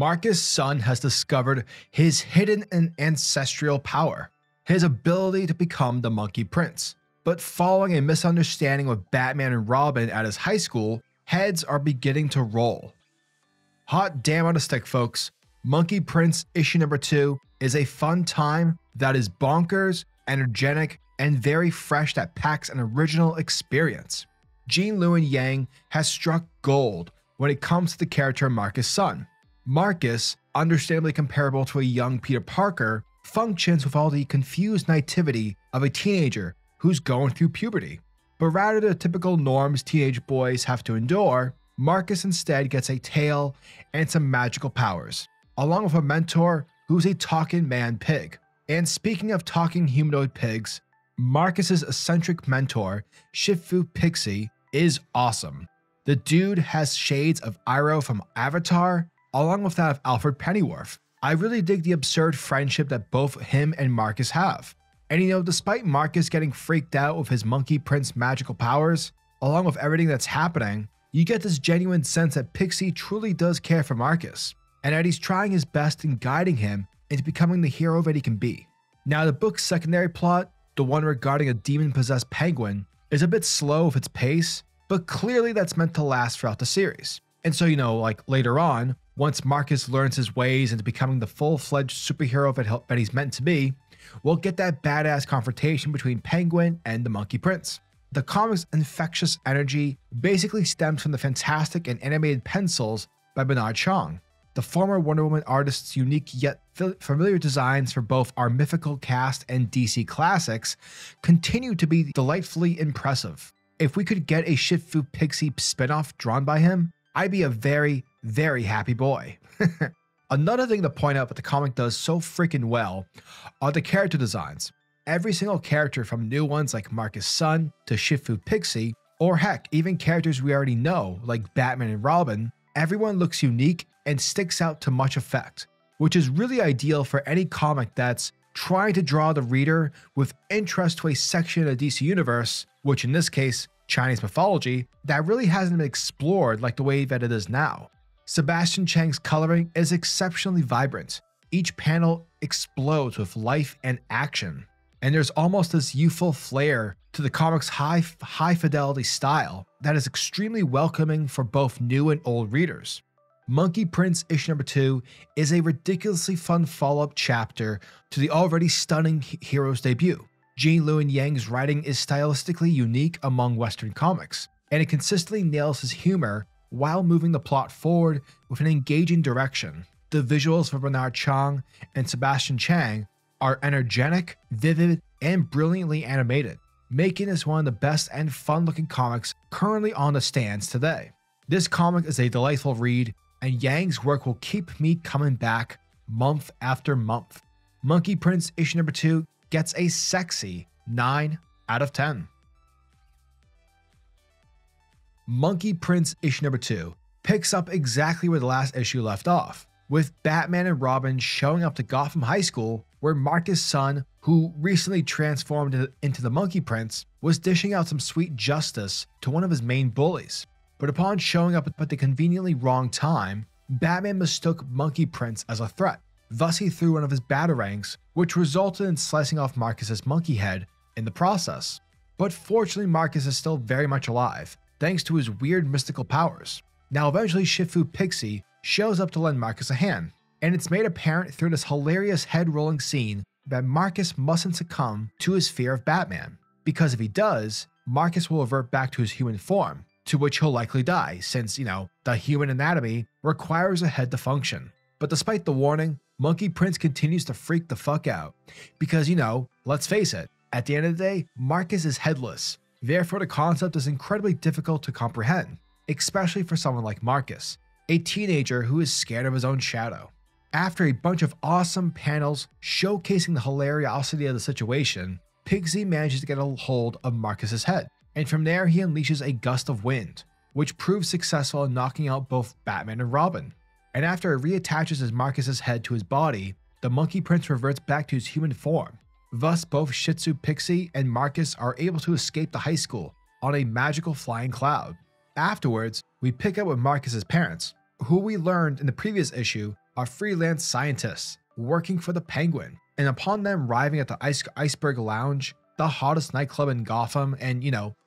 Marcus' son has discovered his hidden and ancestral power, his ability to become the Monkey Prince. But following a misunderstanding with Batman and Robin at his high school, heads are beginning to roll. Hot damn on a stick, folks. Monkey Prince issue number 2 is a fun time that is bonkers, energetic, and very fresh that packs an original experience. Gene Luen Yang has struck gold when it comes to the character Marcus' son. Marcus, understandably comparable to a young Peter Parker, functions with all the confused naivety of a teenager who's going through puberty. But rather than the typical norms teenage boys have to endure, Marcus instead gets a tail and some magical powers, along with a mentor who's a talking man pig. And speaking of talking humanoid pigs, Marcus's eccentric mentor, Shifu Pigsy, is awesome. The dude has shades of Iroh from Avatar, along with that of Alfred Pennyworth. I really dig the absurd friendship that both him and Marcus have. And despite Marcus getting freaked out with his Monkey Prince magical powers, along with everything that's happening, you get this genuine sense that Pigsy truly does care for Marcus, and that he's trying his best in guiding him into becoming the hero that he can be. Now, the book's secondary plot, the one regarding a demon-possessed penguin, is a bit slow with its pace, but clearly that's meant to last throughout the series. And so, like later on, once Marcus learns his ways into becoming the full-fledged superhero that he's meant to be, we'll get that badass confrontation between Penguin and the Monkey Prince. The comic's infectious energy basically stems from the fantastic and animated pencils by Bernard Chong. The former Wonder Woman artist's unique yet familiar designs for both our mythical cast and DC classics continue to be delightfully impressive. If we could get a Shifu Pigsy spinoff drawn by him, I'd be a very, very happy boy. Another thing to point out that the comic does so freaking well are the character designs. Every single character, from new ones like Marcus' son to Shifu Pigsy, or heck, even characters we already know like Batman and Robin, everyone looks unique and sticks out to much effect, which is really ideal for any comic that's trying to draw the reader with interest to a section of the DC universe, which in this case, Chinese mythology, that really hasn't been explored like the way that it is now. Sebastian Chang's coloring is exceptionally vibrant. Each panel explodes with life and action, and there's almost this youthful flair to the comic's high fidelity style that is extremely welcoming for both new and old readers. Monkey Prince issue number 2 is a ridiculously fun follow-up chapter to the already stunning hero's debut. Gene Luen Yang's writing is stylistically unique among Western comics, and it consistently nails his humor while moving the plot forward with an engaging direction. The visuals for Bernard Chong and Sebastian Chang are energetic, vivid, and brilliantly animated, making this one of the best and fun-looking comics currently on the stands today. This comic is a delightful read, and Yang's work will keep me coming back month after month. Monkey Prince issue number 2 gets a sexy 9 out of 10. Monkey Prince issue number 2 picks up exactly where the last issue left off, with Batman and Robin showing up to Gotham High School, where Marcus' son, who recently transformed into the Monkey Prince, was dishing out some sweet justice to one of his main bullies. But upon showing up at the conveniently wrong time, Batman mistook Monkey Prince as a threat. Thus he threw one of his batarangs, which resulted in slicing off Marcus's monkey head in the process. But fortunately, Marcus is still very much alive, thanks to his weird mystical powers. Now eventually Shifu Pigsy shows up to lend Marcus a hand, and it's made apparent through this hilarious head-rolling scene that Marcus mustn't succumb to his fear of Batman, because if he does, Marcus will revert back to his human form, to which he'll likely die, since, the human anatomy requires a head to function. But despite the warning, Monkey Prince continues to freak the fuck out, because, let's face it, at the end of the day, Marcus is headless. Therefore, the concept is incredibly difficult to comprehend, especially for someone like Marcus, a teenager who is scared of his own shadow. After a bunch of awesome panels showcasing the hilariosity of the situation, Pigsy manages to get a hold of Marcus's head, and from there he unleashes a gust of wind, which proves successful in knocking out both Batman and Robin. And after it reattaches Marcus's head to his body, the Monkey Prince reverts back to his human form. Thus, both Shifu Pigsy and Marcus are able to escape the high school on a magical flying cloud. Afterwards, we pick up with Marcus's parents, who we learned in the previous issue are freelance scientists working for the Penguin. And upon them arriving at the Iceberg Lounge, the hottest nightclub in Gotham and,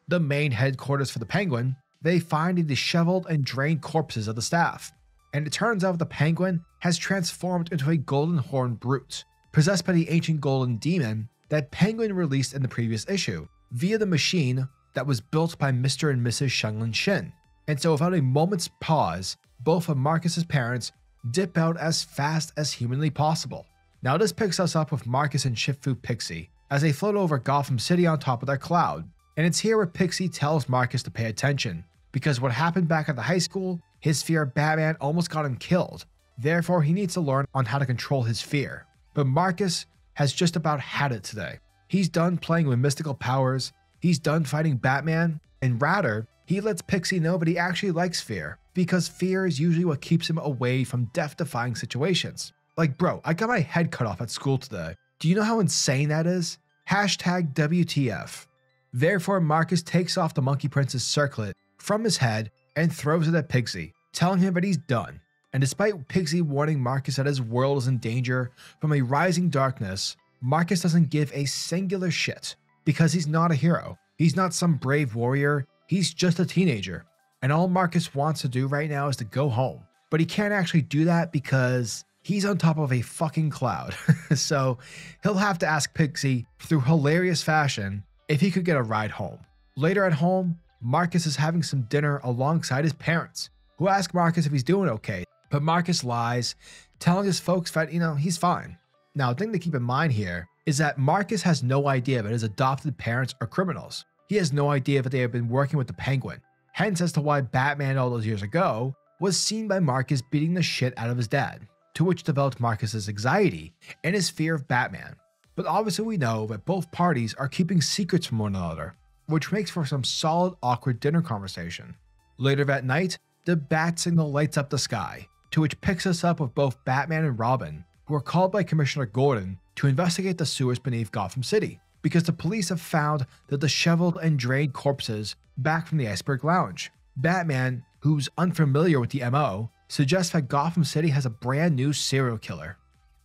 the main headquarters for the Penguin, they find the disheveled and drained corpses of the staff. And it turns out the Penguin has transformed into a golden horned brute, possessed by the ancient golden demon that Penguin released in the previous issue, via the machine that was built by Mr. and Mrs. Shunglin Shin. And so without a moment's pause, both of Marcus's parents dip out as fast as humanly possible. Now this picks us up with Marcus and Shifu Pigsy as they float over Gotham City on top of their cloud. And it's here where Pigsy tells Marcus to pay attention, because what happened back at the high school, his fear of Batman almost got him killed. Therefore, he needs to learn on how to control his fear. But Marcus has just about had it today. He's done playing with mystical powers, he's done fighting Batman, and rather, he lets Pigsy know that he actually likes fear, because fear is usually what keeps him away from death-defying situations. Like, bro, I got my head cut off at school today. Do you know how insane that is? Hashtag WTF. Therefore, Marcus takes off the Monkey Prince's circlet from his head and throws it at Pigsy, telling him that he's done. And despite Pigsy warning Marcus that his world is in danger from a rising darkness, Marcus doesn't give a singular shit, because he's not a hero. He's not some brave warrior, he's just a teenager. And all Marcus wants to do right now is to go home. But he can't actually do that because he's on top of a fucking cloud. So he'll have to ask Pigsy through hilarious fashion if he could get a ride home. Later at home, Marcus is having some dinner alongside his parents, who ask Marcus if he's doing okay. But Marcus lies, telling his folks that, he's fine. Now, the thing to keep in mind here is that Marcus has no idea that his adopted parents are criminals. He has no idea that they have been working with the Penguin. Hence as to why Batman all those years ago was seen by Marcus beating the shit out of his dad, to which developed Marcus's anxiety and his fear of Batman. But obviously we know that both parties are keeping secrets from one another, which makes for some solid awkward dinner conversation. Later that night, the bat signal lights up the sky, to which picks us up with both Batman and Robin, who are called by Commissioner Gordon to investigate the sewers beneath Gotham City, because the police have found the disheveled and drained corpses back from the Iceberg Lounge. Batman, who's unfamiliar with the MO, suggests that Gotham City has a brand new serial killer.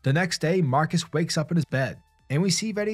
The next day, Marcus wakes up in his bed, and we see that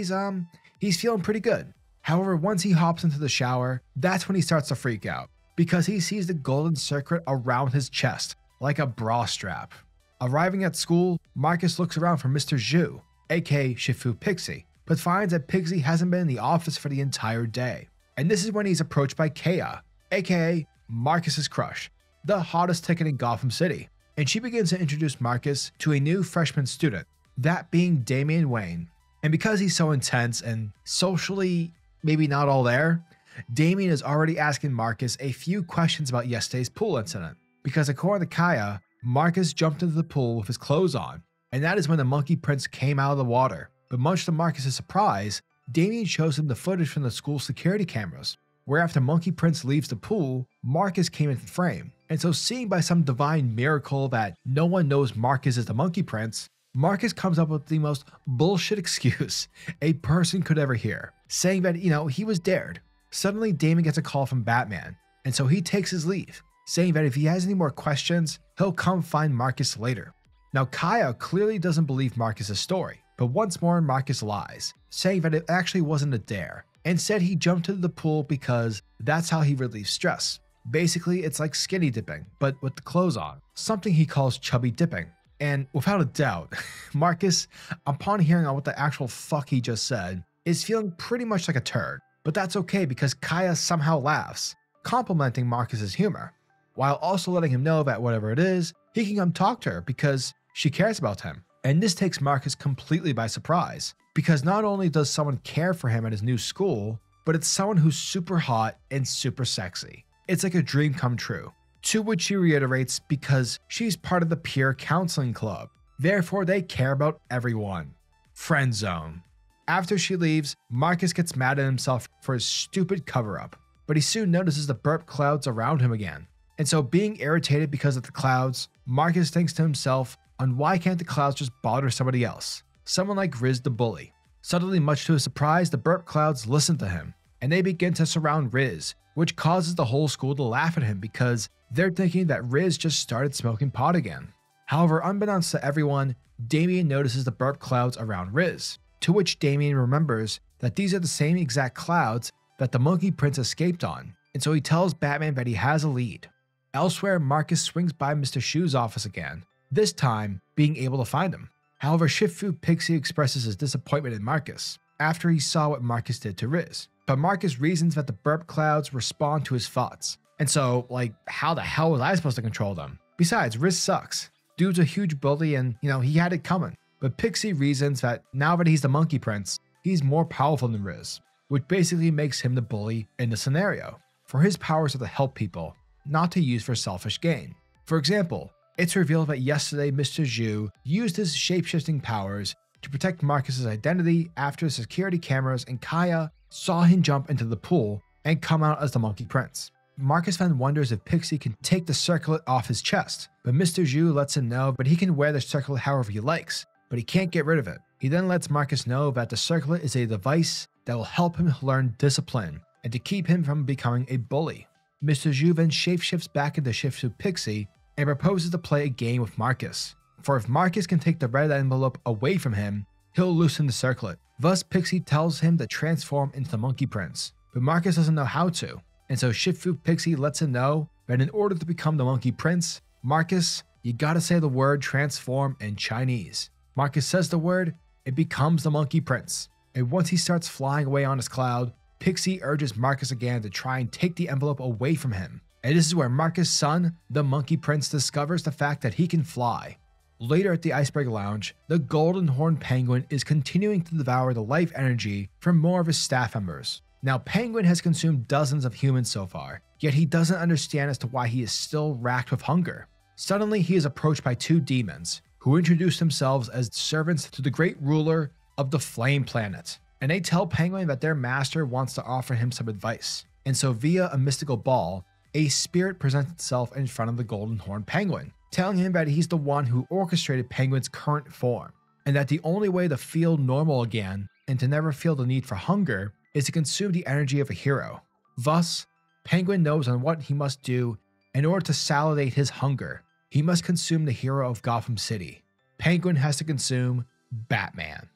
he's feeling pretty good. However, once he hops into the shower, that's when he starts to freak out, because he sees the golden circlet around his chest, like a bra strap. Arriving at school, Marcus looks around for Mr. Zhu, aka Shifu Pigsy, but finds that Pigsy hasn't been in the office for the entire day. And this is when he's approached by Kaya, aka Marcus's crush, the hottest ticket in Gotham City. And she begins to introduce Marcus to a new freshman student, that being Damian Wayne. And because he's so intense and socially maybe not all there, Damian is already asking Marcus a few questions about yesterday's pool incident. Because according to Kaya, Marcus jumped into the pool with his clothes on, and that is when the Monkey Prince came out of the water. But much to Marcus's surprise, Damian shows him the footage from the school security cameras, where after Monkey Prince leaves the pool, Marcus came into frame. And so seeing by some divine miracle that no one knows Marcus is the Monkey Prince, Marcus comes up with the most bullshit excuse a person could ever hear, saying that, he was dared. Suddenly, Damian gets a call from Batman, and so he takes his leave, saying that if he has any more questions, he'll come find Marcus later. Now, Kaya clearly doesn't believe Marcus's story, but once more Marcus lies, saying that it actually wasn't a dare, and said he jumped into the pool because that's how he relieves stress. Basically, it's like skinny dipping, but with the clothes on, something he calls chubby dipping. And without a doubt, Marcus, upon hearing what the actual fuck he just said, is feeling pretty much like a turd. But that's okay because Kaya somehow laughs, complimenting Marcus's humor, while also letting him know that whatever it is, he can come talk to her because she cares about him. And this takes Marcus completely by surprise, because not only does someone care for him at his new school, but it's someone who's super hot and super sexy. It's like a dream come true. To which she reiterates because she's part of the peer counseling club. Therefore, they care about everyone. Friend zone. After she leaves, Marcus gets mad at himself for his stupid cover-up, but he soon notices the burp clouds around him again. And so being irritated because of the clouds, Marcus thinks to himself on why can't the clouds just bother somebody else? Someone like Riz the bully. Suddenly, much to his surprise, the burp clouds listen to him, and they begin to surround Riz, which causes the whole school to laugh at him because they're thinking that Riz just started smoking pot again. However, unbeknownst to everyone, Damien notices the burp clouds around Riz, to which Damien remembers that these are the same exact clouds that the Monkey Prince escaped on, and so he tells Batman that he has a lead. Elsewhere, Marcus swings by Mr. Shu's office again, this time being able to find him. However, Shifu Pigsy expresses his disappointment in Marcus after he saw what Marcus did to Riz. But Marcus reasons that the burp clouds respond to his thoughts, and so, how the hell was I supposed to control them? Besides, Riz sucks. Dude's a huge bully and, he had it coming. But Pigsy reasons that now that he's the Monkey Prince, he's more powerful than Riz, which basically makes him the bully in the scenario. For his powers are to help people, not to use for selfish gain. For example, it's revealed that yesterday Mr. Zhu used his shape-shifting powers to protect Marcus's identity after security cameras and Kaya saw him jump into the pool and come out as the Monkey Prince. Marcus then wonders if Pigsy can take the circlet off his chest, but Mr. Zhu lets him know that he can wear the circlet however he likes, but he can't get rid of it. He then lets Marcus know that the circlet is a device that will help him learn discipline and to keep him from becoming a bully. Mr. Zhu then shapeshifts back into Shifu Pigsy and proposes to play a game with Marcus. For if Marcus can take the red envelope away from him, he'll loosen the circlet. Thus, Pigsy tells him to transform into the Monkey Prince, but Marcus doesn't know how to. And so Shifu Pigsy lets him know that in order to become the Monkey Prince, Marcus, you gotta say the word transform in Chinese. Marcus says the word, it becomes the Monkey Prince. And once he starts flying away on his cloud, Pigsy urges Marcus again to try and take the envelope away from him. And this is where Marcus' son, the Monkey Prince, discovers the fact that he can fly. Later at the Iceberg Lounge, the Golden Horn Penguin is continuing to devour the life energy from more of his staff members. Now, Penguin has consumed dozens of humans so far, yet he doesn't understand as to why he is still racked with hunger. Suddenly, he is approached by two demons, who introduce themselves as servants to the great ruler of the Flame Planet. And they tell Penguin that their master wants to offer him some advice. And so via a mystical ball, a spirit presents itself in front of the Golden Horn Penguin, telling him that he's the one who orchestrated Penguin's current form, and that the only way to feel normal again and to never feel the need for hunger is to consume the energy of a hero. Thus, Penguin knows on what he must do in order to salivate his hunger. He must consume the hero of Gotham City. Penguin has to consume Batman.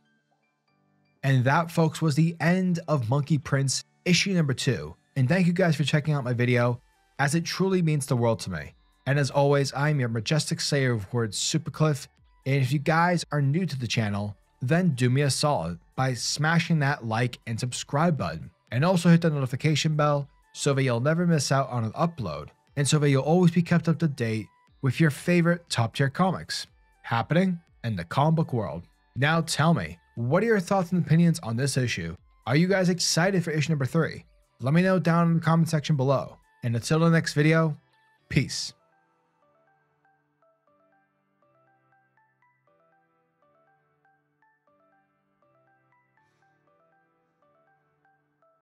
And that, folks, was the end of Monkey Prince issue number 2. And thank you guys for checking out my video, as it truly means the world to me. And as always, I'm your majestic sayer of words, SuperCliff. And if you guys are new to the channel, then do me a solid by smashing that like and subscribe button. And also hit the notification bell so that you'll never miss out on an upload. And so that you'll always be kept up to date with your favorite top tier comics happening in the comic book world. Now tell me, what are your thoughts and opinions on this issue? Are you guys excited for issue number 3? Let me know down in the comment section below. And until the next video, peace.